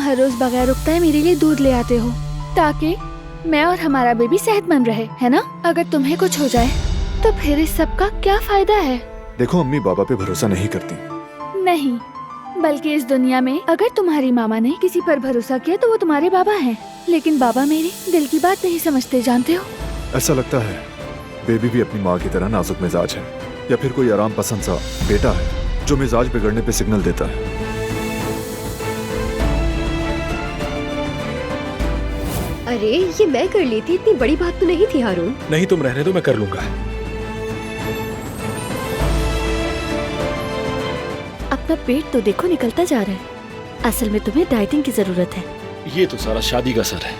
हर रोज बगैर रुकताए मेरे लिए दूध ले आते हो ताकि मैं और हमारा बेबी सेहतमंद रहे, है ना? अगर तुम्हें कुछ हो जाए तो फिर इस सब का क्या फायदा है? देखो अम्मी बाबा पे भरोसा नहीं करती। नहीं, बल्कि इस दुनिया में अगर तुम्हारी मामा ने किसी पर भरोसा किया तो वो तुम्हारे बाबा हैं। लेकिन बाबा मेरी दिल की बात नहीं समझते, जानते हो? ऐसा लगता है बेबी भी अपनी माँ की तरह नाजुक मिजाज है, या फिर कोई आराम पसंद सा बेटा है जो मिजाज बिगड़ने पे सिग्नल देता है। अरे ये मैं कर लेती, इतनी बड़ी बात तो नहीं थी हारून। नहीं तुम रहने दो, मैं कर लूंगा। अपना पेट तो देखो निकलता जा रहा है। असल में तुम्हें डाइटिंग की जरूरत है। ये तो सारा शादी का असर है।